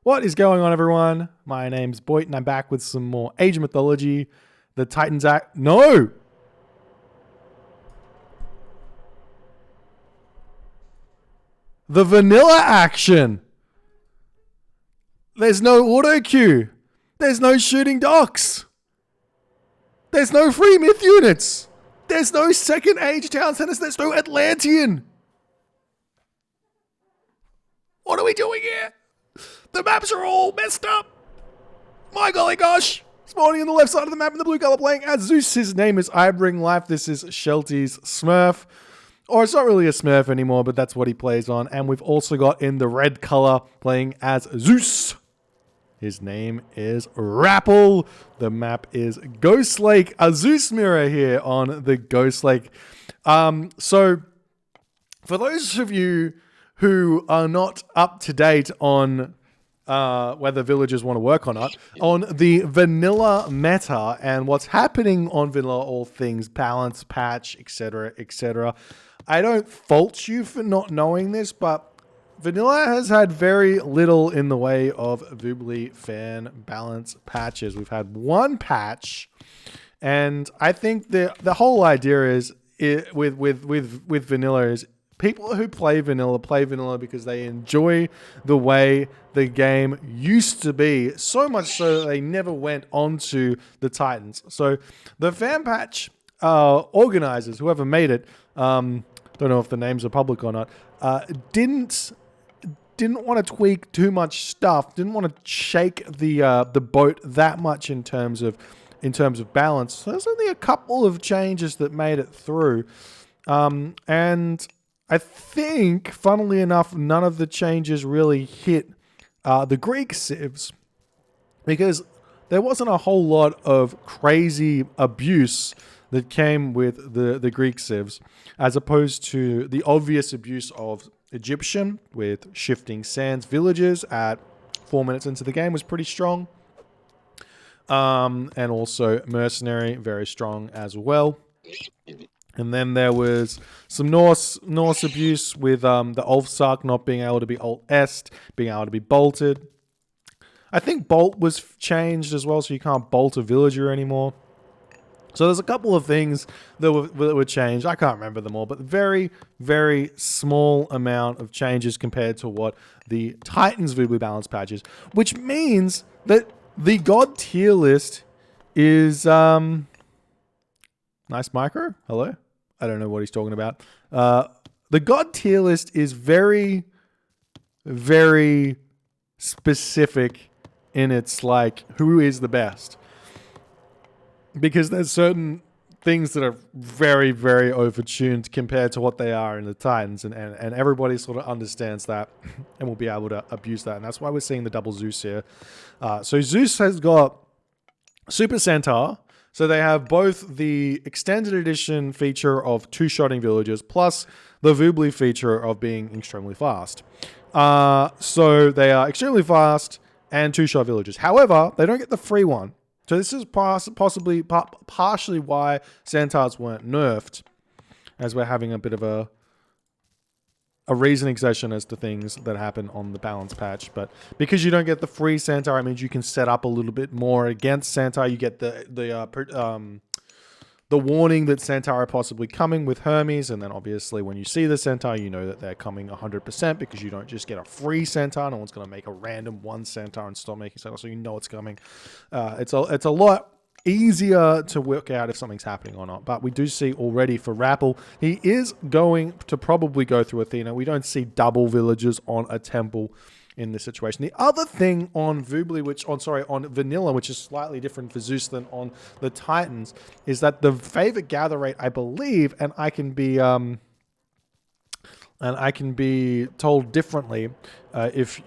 What is going on, everyone? My name's Boyt, and I'm back with some more Age of Mythology. The Titans Act. No! The vanilla action! There's no auto queue. There's no shooting docks. There's no free myth units. There's no second age town centers. There's no Atlantean. What are we doing here? The maps are all messed up. My golly gosh. Spawning on the left side of the map in the blue color playing as Zeus. His name is I Bring Life. This is Shelty's Smurf. Or it's not really a Smurf anymore, but that's what he plays on. And we've also got in the red color playing as Zeus. His name is Rappel. The map is Ghost Lake. A Zeus mirror here on the Ghost Lake. So for those of you who are not up to date on whether villagers want to work or not, on the vanilla meta and what's happening on vanilla, all things balance, patch, etc., etc. I don't fault you for not knowing this, but vanilla has had very little in the way of voobly fan balance patches. We've had one patch, and I think the whole idea is with vanilla is people who play vanilla because they enjoy the way the game used to be, so much so that they never went onto the Titans. So the fan patch organizers, whoever made it, don't know if the names are public or not, didn't want to tweak too much stuff, didn't want to shake the boat that much in terms of balance. So there's only a couple of changes that made it through, and I think, funnily enough, none of the changes really hit the Greek civs, because there wasn't a whole lot of crazy abuse that came with the Greek civs, as opposed to the obvious abuse of Egyptian with shifting sands villages at 4 minutes into the game was pretty strong. And also mercenary, very strong as well. And then there was some Norse abuse with the Ulfsark not being able to be Alt-Est, being able to be bolted. I think bolt was changed as well, so you can't bolt a villager anymore. So there's a couple of things that were changed. I can't remember them all, but very, very small amount of changes compared to what the Titans Voobly Balance patches, which means that the God tier list is... Nice micro? Hello? I don't know what he's talking about. The God tier list is very, very specific in its, like, who is the best. Because there's certain things that are very, very overtuned compared to what they are in the Titans. And everybody sort of understands that and will be able to abuse that. And that's why we're seeing the double Zeus here. So Zeus has got Super Centaur. So they have both the extended edition feature of two-shotting villagers plus the voobly feature of being extremely fast. So they are extremely fast and two-shot villagers. However, they don't get the free one. So this is possibly partially why Centaurs weren't nerfed, as we're having a bit of a reasoning session as to things that happen on the balance patch. But because you don't get the free Centaur, it means you can set up a little bit more against Centaur. You get the warning that Centaur are possibly coming with Hermes, and then obviously when you see the Centaur, you know that they're coming 100% because you don't just get a free Centaur. No one's going to make a random one Centaur and stop making Centaur, so you know it's coming. It's a lot easier to work out if something's happening or not. But we do see already for Rappel, he is going to probably go through Athena. We don't see double villagers on a temple in this situation. The other thing on voobly, on vanilla, which is slightly different for Zeus than on the Titans, is that the favorite gather rate, I believe, and I can be told differently if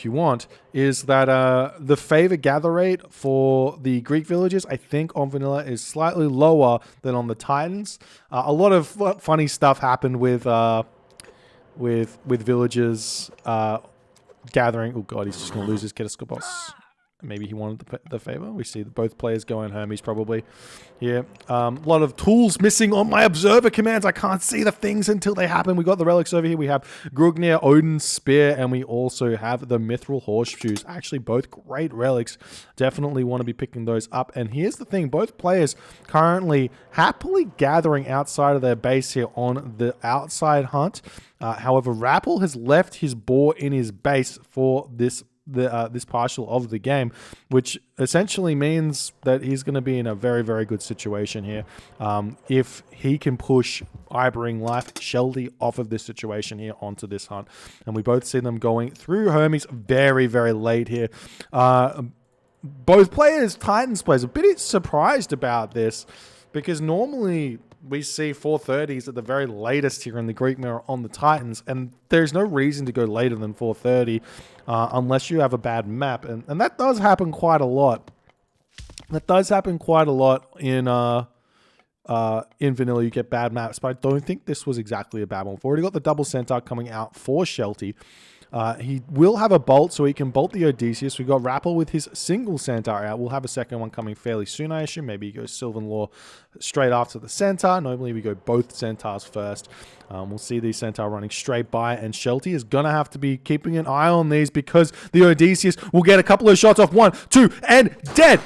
you want, is that the favor gather rate for the Greek villages, I think on vanilla, is slightly lower than on the Titans. A lot of funny stuff happened with villagers gathering. Oh god, he's just gonna lose his Ketaskopos. maybe he wanted the favor. We see both players going Hermes probably here. A lot of tools missing on my observer commands. I can't see the things until they happen. We got the relics over here. We have Grugnir, Odin's Spear, and we also have the Mithril Horseshoes. Actually, both great relics. Definitely want to be picking those up. And here's the thing. Both players currently happily gathering outside of their base here on the outside hunt. However, Rappel has left his boar in his base for this partial of the game, which essentially means that he's going to be in a very, very good situation here. If he can push I Bring Life, Shelty off of this situation here onto this hunt. And we both see them going through Hermes very, very late here. Both players, Titans players, a bit surprised about this because normally we see 430s at the very latest here in the Greek Mirror on the Titans, and there's no reason to go later than 430 unless you have a bad map, and that does happen quite a lot. That does happen quite a lot in Vanilla. You get bad maps, but I don't think this was exactly a bad one. We've already got the double Centaur coming out for Shelty. He will have a bolt, so he can bolt the Odysseus. We got Rappel with his single Centaur out. We'll have a second one coming fairly soon, I assume. Maybe he goes Sylvan Law straight after the Centaur. Normally we go both Centaurs first. We'll see these Centaur running straight by, and Shelty is going to have to be keeping an eye on these because the Odysseus will get a couple of shots off. 1, 2, and dead!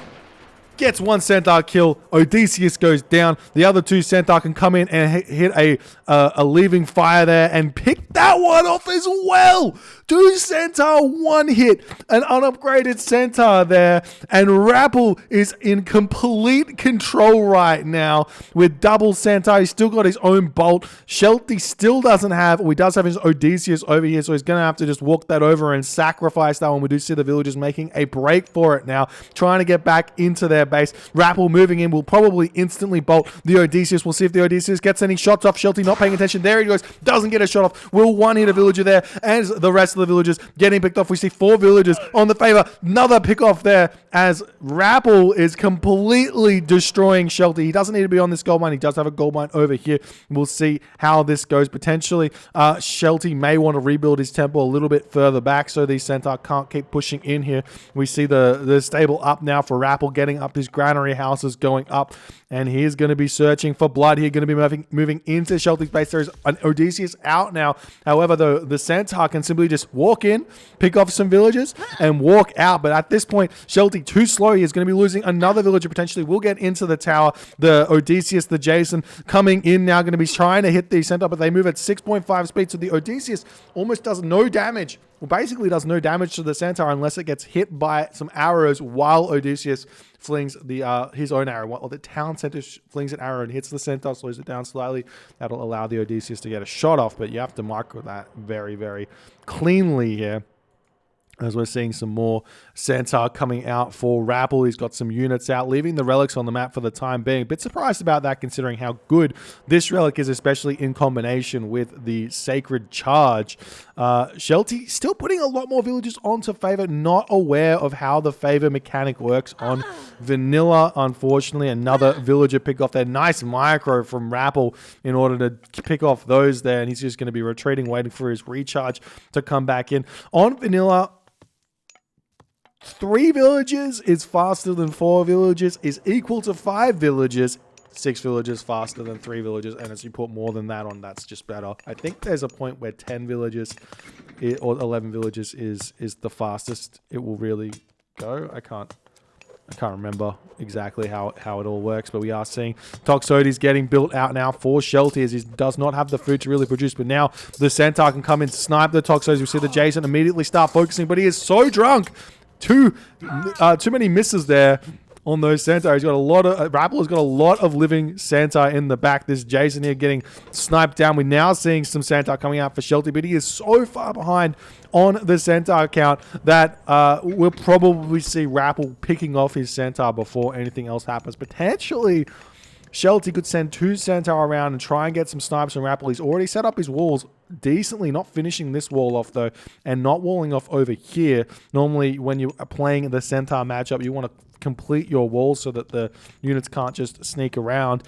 Gets one Centaur kill. Odysseus goes down. The other two Centaur can come in and hit a leaving fire there and pick that one off as well. 2 Centaur, 1 hit. An unupgraded Centaur there. And Rappel is in complete control right now with double Centaur. He's still got his own bolt. Shelty still doesn't have, he does have his Odysseus over here, so he's going to have to just walk that over and sacrifice that one. We do see the villagers making a break for it now, trying to get back into their base. Rappel moving in will probably instantly bolt the Odysseus. We'll see if the Odysseus gets any shots off. Shelty not paying attention. There he goes. Doesn't get a shot off. Will one hit a villager there, and the rest of the villagers getting picked off. We see 4 villagers on the favor. Another pick off there as Rappel is completely destroying Shelty. He doesn't need to be on this gold mine. He does have a gold mine over here. We'll see how this goes. Potentially, Shelty may want to rebuild his temple a little bit further back so these Centaur can't keep pushing in here. We see the stable up now for Rappel, getting up his granary houses going up, and he is going to be searching for blood. He's going to be moving into Shelty's base. There's an Odysseus out now. However, the Centaur can simply just walk in, pick off some villagers, and walk out. But at this point, Shelty too slow. He is going to be losing another villager potentially. We'll get into the tower. The Odysseus, the Jason coming in now, going to be trying to hit the Centaur, but they move at 6.5 speed. So the Odysseus almost does no damage. Well, basically does no damage to the Centaur unless it gets hit by some arrows while Odysseus flings his own arrow. Well, the town center flings an arrow and hits the Centaur, slows it down slightly. That'll allow the Odysseus to get a shot off, but you have to micro that very, very cleanly here. As we're seeing some more Centaur coming out for Rappel. He's got some units out, leaving the relics on the map for the time being. A bit surprised about that considering how good this relic is, especially in combination with the Sacred Charge. Shelty still putting a lot more villagers onto favor, not aware of how the favor mechanic works on Vanilla. Unfortunately, another villager pick off there. Nice micro from Rappel in order to pick off those there, and he's just going to be retreating, waiting for his recharge to come back in. On Vanilla, 3 villages is faster than 4 villages, is equal to 5 villages. 6 villages faster than 3 villages, and as you put more than that on, that's just better. I think there's a point where 10 villages or 11 villages is the fastest it will really go. I can't remember exactly how it all works, but we are seeing Toxotes getting built out now for Shelty as he does not have the food to really produce, but now the Centaur can come in, snipe the Toxotes. We see the Jason immediately start focusing, but he is so drunk. Too many misses there on those Centaur. He's got a lot of Rappel has got a lot of living Centaur in the back. This Jason here getting sniped down. We're now seeing some Centaur coming out for Shelty, but he is so far behind on the Centaur count that we'll probably see Rappel picking off his Centaur before anything else happens. Potentially, Shelty could send 2 Centaur around and try and get some snipes from Rappel. He's already set up his walls decently, not finishing this wall off though, and not walling off over here. Normally, when you are playing the Centaur matchup, you want to complete your walls so that the units can't just sneak around.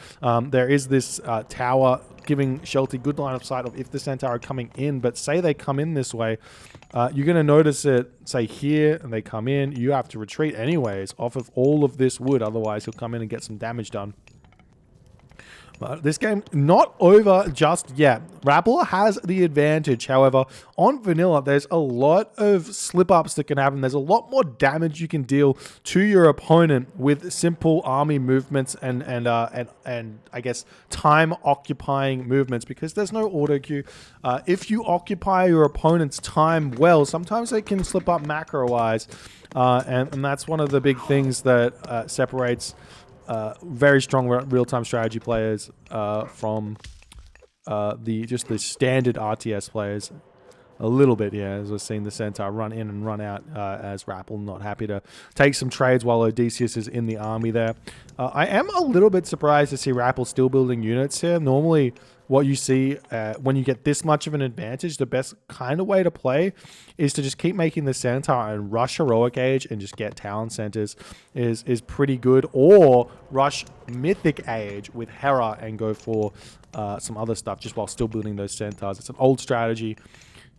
There is this tower giving Shelty good line of sight of if the Centaur are coming in, but say they come in this way, you're going to notice it, say here, and they come in, you have to retreat anyways off of all of this wood, otherwise he'll come in and get some damage done. But this game not over just yet. Rappel has the advantage. However, on Vanilla, there's a lot of slip-ups that can happen. There's a lot more damage you can deal to your opponent with simple army movements and I guess time-occupying movements, because there's no auto queue. If you occupy your opponent's time well, sometimes they can slip up macro-wise, and that's one of the big things that separates very strong real-time strategy players from the standard RTS players. A little bit, yeah, as we're seeing the Centaur run in and run out as Rappel not happy to take some trades while Odysseus is in the army there. I am a little bit surprised to see Rappel still building units here. Normally, what you see when you get this much of an advantage, the best kind of way to play is to just keep making the Centaur and rush Heroic Age and just get Town Centers is pretty good. Or rush Mythic Age with Hera and go for some other stuff just while still building those Centaurs. It's an old strategy.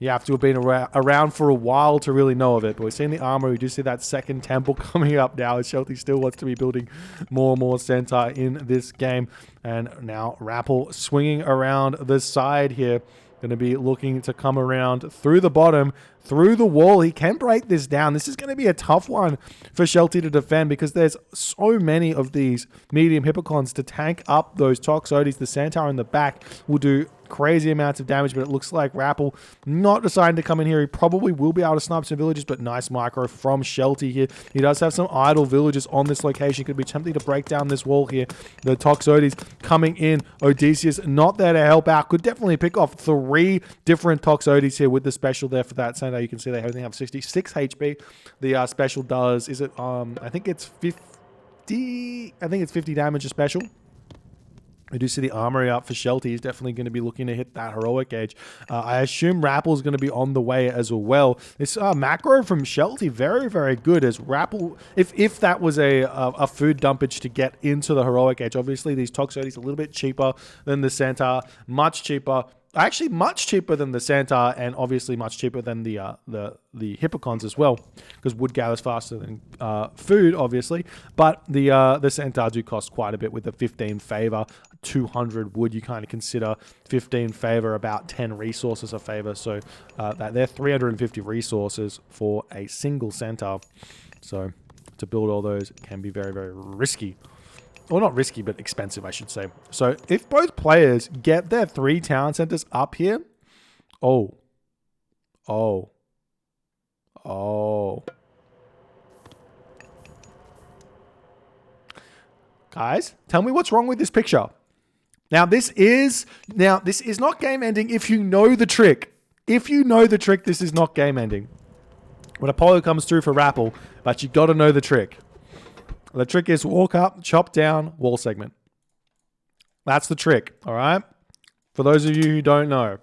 You have to have been around for a while to really know of it. But we're seeing the armor. We do see that second temple coming up now. Shelty still wants to be building more and more Centaur in this game. And now Rappel swinging around the side here. Going to be looking to come around through the bottom, through the wall. He can break this down. This is going to be a tough one for Shelty to defend because there's so many of these medium Hippocons to tank up those Toxotes. The Centaur in the back will do crazy amounts of damage, but it looks like Rappel not deciding to come in here. He probably will be able to snipe some villagers, but nice micro from Shelty here. He does have some idle villagers on this location. Could be tempting to break down this wall here. The Toxotes coming in. Odysseus not there to help out. Could definitely pick off 3 different Toxotes here with the special there for that Centaur. You can see they only have 66 HP. The special does, is it, I think it's 50, I think it's 50 damage a special. We do see the armory up for Shelty. He's definitely going to be looking to hit that Heroic Age. I assume Rappel's going to be on the way as well. This macro from Shelty, very, very good. As Rappel, if that was a food dumpage to get into the Heroic Age, obviously these Toxotes a little bit cheaper than the Centaur, much cheaper. Actually, much cheaper than the Centaur, and obviously much cheaper than the Hippocons as well, because wood gathers faster than food, obviously. But the Centaur do cost quite a bit with the 15 favor, 200 wood. You kind of consider 15 favor about 10 resources a favor, so that they're 350 resources for a single Centaur. So to build all those can be very, very risky. Well, not risky, but expensive, I should say. So if both players get their 3 town centers up here, oh. Guys, tell me what's wrong with this picture. Now this is not game ending if you know the trick. If you know the trick, this is not game ending. When Apollo comes through for Rappel, but you got to know the trick. The trick is walk up, chop down, wall segment. That's the trick, all right? For those of you who don't know.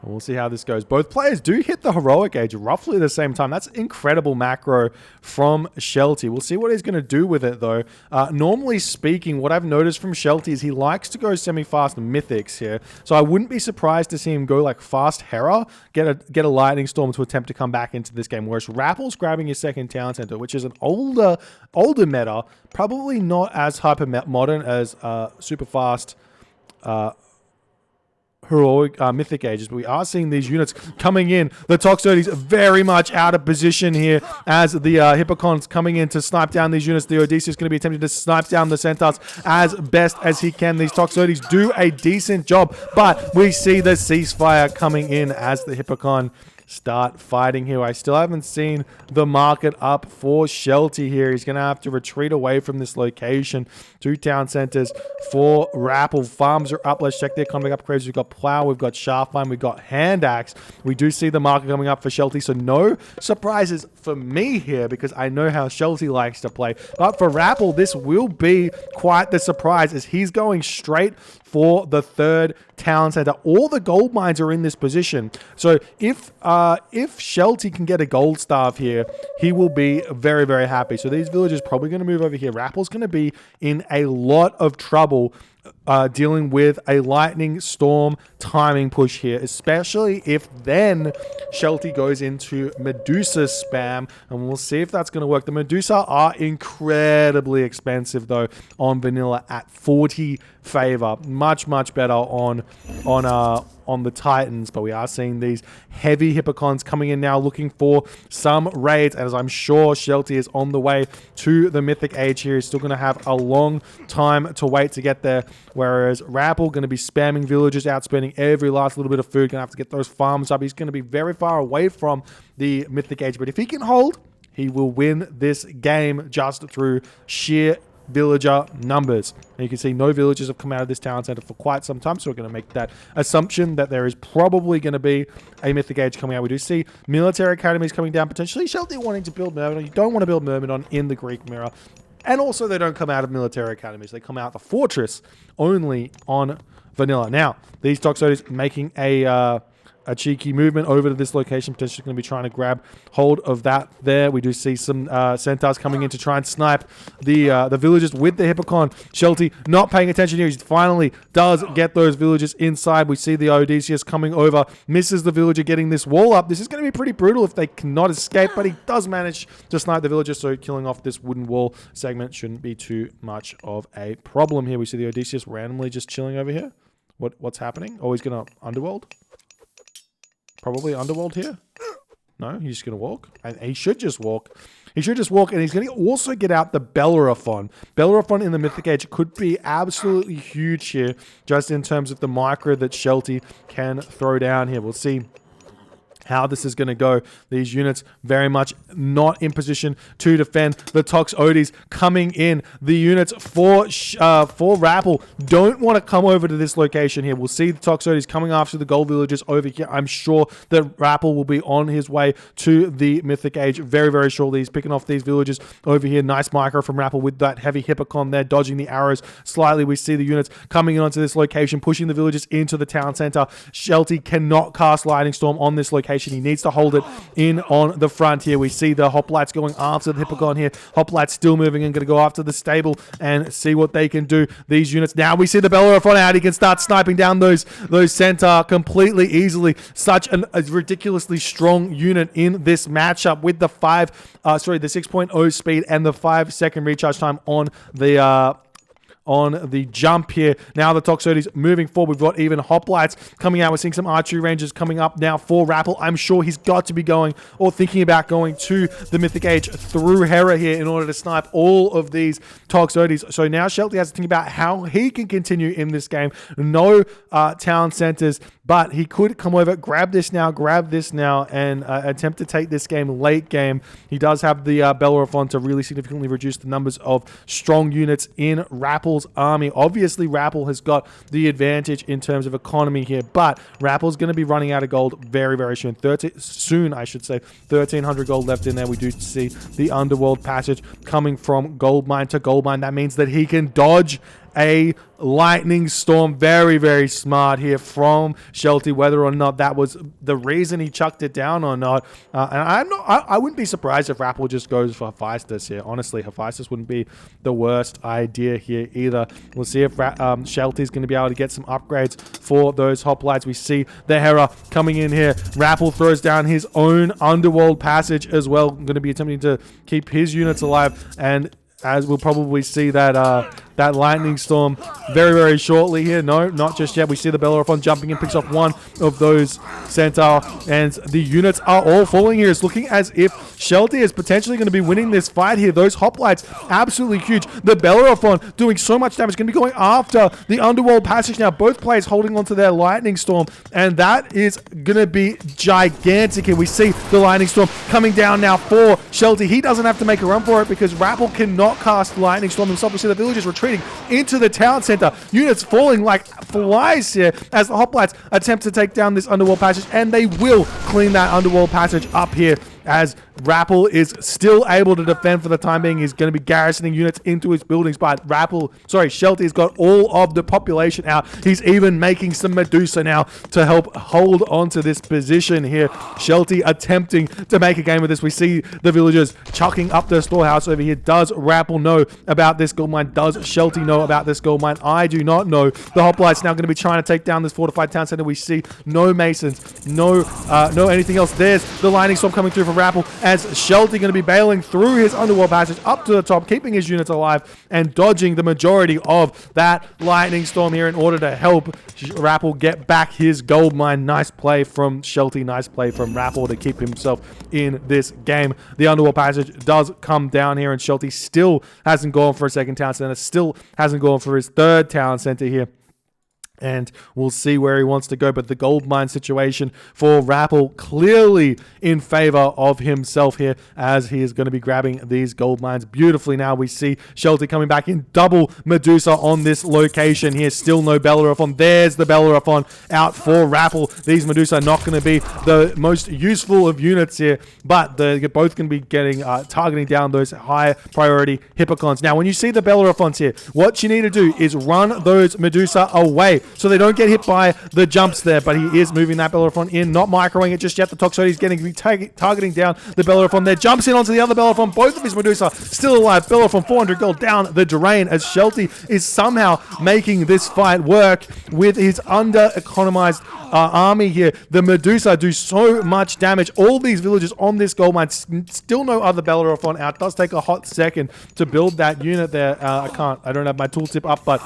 We'll see how this goes. Both players do hit the Heroic Age roughly at the same time. That's incredible macro from Shelty. We'll see what he's going to do with it, though. Normally speaking, what I've noticed from Shelty is he likes to go semi-fast Mythics here. So I wouldn't be surprised to see him go like fast Hera, get a Lightning Storm to attempt to come back into this game. Whereas Rappel's grabbing his second Town Center, which is an older meta, probably not as hyper modern as super fast Heroic Mythic Ages, but we are seeing these units coming in. The Toxotes very much out of position here as the Hippocons coming in to snipe down these units. The Odysseus is going to be attempting to snipe down the Centaurs as best as he can. These Toxotes do a decent job, but we see the ceasefire coming in as the Hippocon start fighting here. I still haven't seen the market up for Shelty here. He's going to have to retreat away from this location. 2 town centers for Rappel. Farms are up. Let's check the economic upgrades. We've got Plow, we've got Shaftmine, we've got Hand Axe. We do see the market coming up for Shelty, so no surprises for me here because I know how Shelty likes to play. But for Rappel, this will be quite the surprise as he's going straight for the 3rd town center. All the gold mines are in this position. So if Shelty can get a gold staff here, he will be very, very happy. So these villagers probably going to move over here. Rappel's going to be in a lot of trouble dealing with a lightning storm timing push here, especially if then Shelty goes into Medusa spam, and we'll see if that's going to work. The Medusa are incredibly expensive though on vanilla at 40 favor, much better on the Titans, but we are seeing these heavy Hippocons coming in now looking for some raids, as I'm sure Shelty is on the way to the Mythic Age here. He's still going to have a long time to wait to get there, whereas Rappel going to be spamming villagers out, spending every last little bit of food, going to have to get those farms up. He's going to be very far away from the Mythic Age, but if he can hold, he will win this game just through sheer villager numbers. And you can see no villagers have come out of this town center for quite some time, so we're going to make that assumption that there is probably going to be a Mythic Age coming out. We do see military academies coming down, potentially Shelty wanting to build Myrmidon. You don't want to build Myrmidon in the Greek mirror, and also they don't come out of military academies. They come out the fortress only on vanilla. Now these Toxotes making a cheeky movement over to this location, potentially going to be trying to grab hold of that there. We do see some Centaurs coming in to try and snipe the villagers with the Hippocon. Shelty not paying attention here. He finally does get those villagers inside. We see the Odysseus coming over, misses the villager getting this wall up. This is going to be pretty brutal if they cannot escape, but he does manage to snipe the villager, so killing off this wooden wall segment shouldn't be too much of a problem here. We see the Odysseus randomly just chilling over here. What's happening? Oh, he's going to underworld? Probably underworld here. No, he's just going to walk. And he should just walk. He should just walk, and he's going to also get out the Bellerophon. Bellerophon in the Mythic Age could be absolutely huge here, just in terms of the micro that Shelty can throw down here. We'll see how this is going to go. These units very much not in position to defend. The Toxotes coming in. The units for Rappel don't want to come over to this location here. We'll see the Toxotes coming after the gold villagers over here. I'm sure that Rappel will be on his way to the Mythic Age very, very shortly. He's picking off these villagers over here. Nice micro from Rappel with that heavy Hippocon there, dodging the arrows slightly. We see the units coming in onto this location, pushing the villagers into the town center. Shelty cannot cast Lightning Storm on this location. He needs to hold it in on the front here. We see the Hoplites going after the Hippocon here. Hoplites still moving and going to go after the stable and see what they can do. These units. Now we see the Bellerophon out. He can start sniping down those Centaur completely easily. Such a ridiculously strong unit in this matchup with the 6.0 speed and the 5-second recharge time on the jump here. Now the Toxotes moving forward. We've got even Hoplites coming out. We're seeing some archery rangers coming up now for Rappel. I'm sure he's got to be going or thinking about going to the Mythic Age through Hera here in order to snipe all of these Toxotes. So now Shelty has to think about how he can continue in this game. No town centers, but he could come over, grab this now, and attempt to take this game late game. He does have the Bellerophon to really significantly reduce the numbers of strong units in Rappel's army. Obviously, Rappel has got the advantage in terms of economy here, but Rappel's going to be running out of gold very, very soon. 1,300 gold left in there. We do see the underworld passage coming from gold mine to gold mine. That means that he can dodge a lightning storm. Very, very smart here from Shelty, whether or not that was the reason he chucked it down or not. And I wouldn't be surprised if Rappel just goes for Hephaestus here. Honestly, Hephaestus wouldn't be the worst idea here either. We'll see if Shelty's going to be able to get some upgrades for those Hoplites. We see the Hera coming in here. Rappel throws down his own underworld passage as well. Going to be attempting to keep his units alive, and as we'll probably see that lightning storm very, very shortly here. No, not just yet. We see the Bellerophon jumping in, picks off one of those Centaur, and the units are all falling here. It's looking as if Shelty is potentially going to be winning this fight here. Those Hoplites, absolutely huge. The Bellerophon doing so much damage, going to be going after the underworld passage now. Both players holding onto their lightning storm, and that is going to be gigantic here. We see the lightning storm coming down now for Shelty. He doesn't have to make a run for it because Rappel cannot cast lightning storm himself. We see the villagers retreating into the town center. Units falling like flies here as the Hoplites attempt to take down this underworld passage, and they will clean that underworld passage up here as Rappel is still able to defend for the time being. He's going to be garrisoning units into his buildings, but Shelty's got all of the population out. He's even making some Medusa now to help hold on to this position here. Shelty attempting to make a game of this. We see the villagers chucking up their storehouse over here. Does Rappel know about this gold mine? Does Shelty know about this gold mine? I do not know. The hoplites now going to be trying to take down this fortified town center. We see no masons, no anything else. There's the lightning storm coming through for Rappel as Shelty going to be bailing through his underworld passage up to the top, keeping his units alive and dodging the majority of that lightning storm here in order to help Rappel get back his gold mine. Nice play from Shelty, nice play from Rappel to keep himself in this game. The underworld passage does come down here, and Shelty still hasn't gone for a second town center, still hasn't gone for his third town center here. And we'll see where he wants to go. But the gold mine situation for Rappel clearly in favor of himself here, as he is going to be grabbing these gold mines beautifully. Now we see Shelty coming back in double Medusa on this location here. Still no Bellerophon. There's the Bellerophon out for Rappel. These Medusa are not going to be the most useful of units here, but they're both going to be getting targeting down those high priority Hippocons. Now when you see the Bellerophons here, what you need to do is run those Medusa away, so they don't get hit by the jumps there. But he is moving that Bellerophon in, not microing it just yet. The Toxotes getting targeting down the Bellerophon there. Jumps in onto the other Bellerophon. Both of his Medusa still alive. Bellerophon 400 gold down the drain as Shelty is somehow making this fight work with his under-economized army here. The Medusa do so much damage. All these villages on this gold mine. Still no other Bellerophon out. It does take a hot second to build that unit there. I don't have my tooltip up, but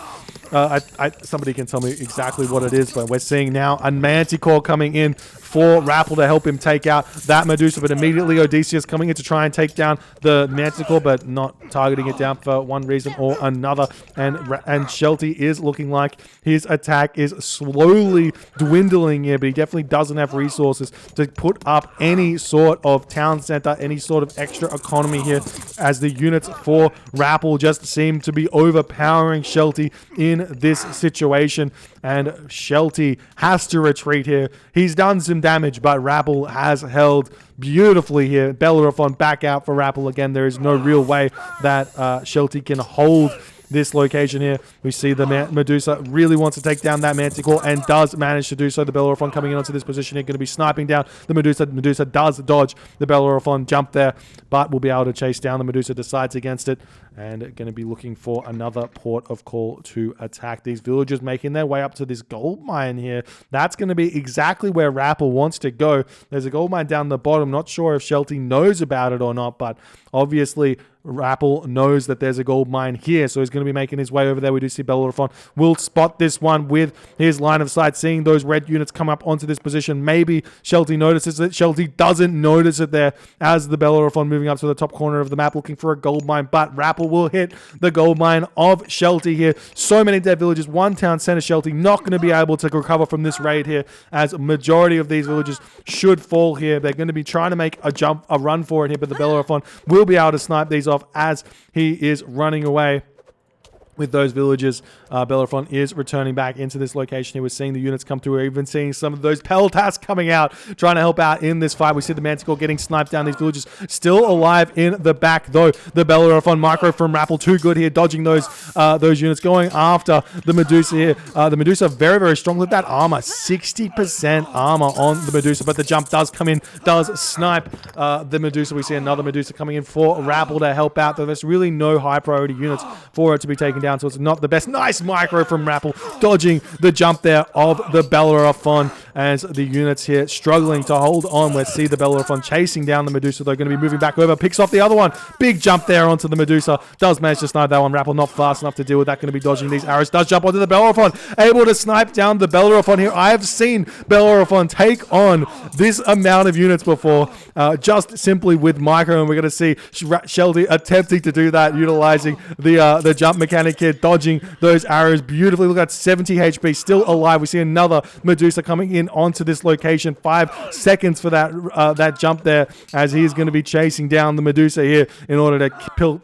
somebody can tell me exactly what it is. But we're seeing now a Manticore coming in for Rappel to help him take out that Medusa, but immediately Odysseus coming in to try and take down the Manticore, but not targeting it down for one reason or another. And Shelty is looking like his attack is slowly dwindling here, but he definitely doesn't have resources to put up any sort of town center, any sort of extra economy here, as the units for Rappel just seem to be overpowering Shelty in this situation. And Shelty has to retreat here. He's done some damage, but Rappel has held beautifully here. Bellerophon back out for Rappel again. There is no real way that Shelty can hold this location here. We see the Medusa really wants to take down that Manticore and does manage to do so. The Bellerophon coming in onto this position here, going to be sniping down the Medusa. Medusa does dodge the Bellerophon jump there, but will be able to chase down the Medusa, decides against it, and going to be looking for another port of call to attack. These villagers making their way up to this gold mine here. That's going to be exactly where Rappel wants to go. There's a gold mine down the bottom. Not sure if Shelty knows about it or not, but obviously Rappel knows that there's a gold mine here, so he's going to be making his way over there. We do see Bellerophon will spot this one with his line of sight, seeing those red units come up onto this position. Maybe Shelty notices it. Shelty doesn't notice it there as the Bellerophon moving up to the top corner of the map looking for a gold mine, but Rappel will hit the gold mine of Shelty here. So many dead villages, one town center. Shelty not going to be able to recover from this raid here, as a majority of these villages should fall here. They're going to be trying to make a run for it here, but the Bellerophon will be able to snipe these off as he is running away with those villages. Bellerophon is returning back into this location here. We're seeing the units come through. We're even seeing some of those Peltas coming out, trying to help out in this fight. We see the Manticore getting sniped down. These villages still alive in the back, though. The Bellerophon micro from Rappel, too good here, dodging those units, going after the Medusa here. The Medusa very, very strong with that armor. 60% armor on the Medusa, but the jump does come in, does snipe the Medusa. We see another Medusa coming in for Rappel to help out, though there's really no high priority units for it to be taken down, so it's not the best. Nice micro from Rappel, dodging the jump there of the Bellerophon, as the units here struggling to hold on. Let's see the Bellerophon chasing down the Medusa. They're going to be moving back over, picks off the other one. Big jump there onto the Medusa. Does manage to snipe that one. Rappel not fast enough to deal with that. Going to be dodging these arrows. Does jump onto the Bellerophon. Able to snipe down the Bellerophon here. I have seen Bellerophon take on this amount of units before, just simply with micro, and we're going to see Shelty attempting to do that, utilizing the jump mechanic here, dodging those arrows beautifully. Look at that, 70 HP, still alive. We see another Medusa coming in in onto this location. 5 seconds for that that jump there, as he's going to be chasing down the Medusa here in order to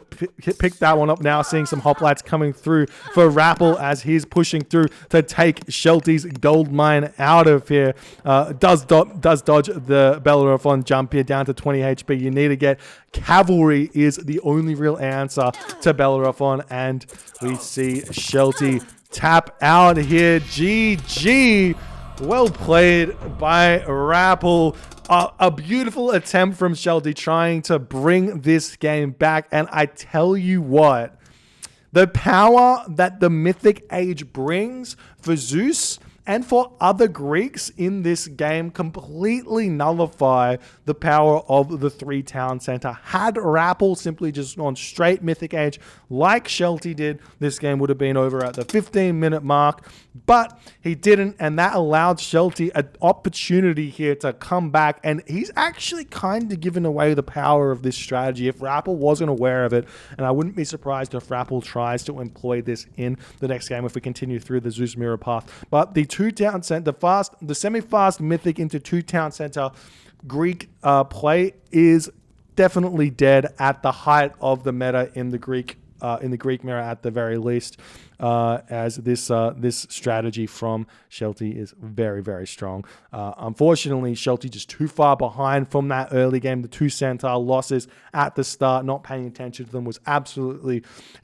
pick that one up now. Seeing some hoplites coming through for Rappel as he's pushing through to take Shelty's gold mine out of here. Does dodge the Bellerophon jump here down to 20 HP. You need to get cavalry is the only real answer to Bellerophon, and we see Shelty tap out here. GG. Well played by Rappel. A beautiful attempt from Shelty trying to bring this game back. And I tell you what, the power that the Mythic Age brings for Zeus and for other Greeks in this game completely nullify the power of the 3-town center. Had Rappel simply just gone straight Mythic Age like Shelty did, this game would have been over at the 15-minute mark, but he didn't, and that allowed Shelty an opportunity here to come back, and he's actually kind of given away the power of this strategy if Rappel wasn't aware of it, and I wouldn't be surprised if Rappel tries to employ this in the next game if we continue through the Zeus mirror path. But the 2-town center, the semi-fast Mythic into 2-town center Greek play is definitely dead at the height of the meta in the Greek mirror at the very least, as this strategy from Shelty is very, very strong. Unfortunately, Shelty just too far behind from that early game. The 2 Centaur losses at the start, not paying attention to them, was absolutely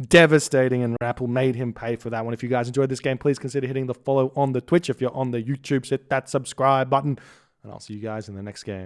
devastating, and Rappel made him pay for that one. If you guys enjoyed this game, please consider hitting the follow on the Twitch. If you're on the YouTube, hit that subscribe button, and I'll see you guys in the next game.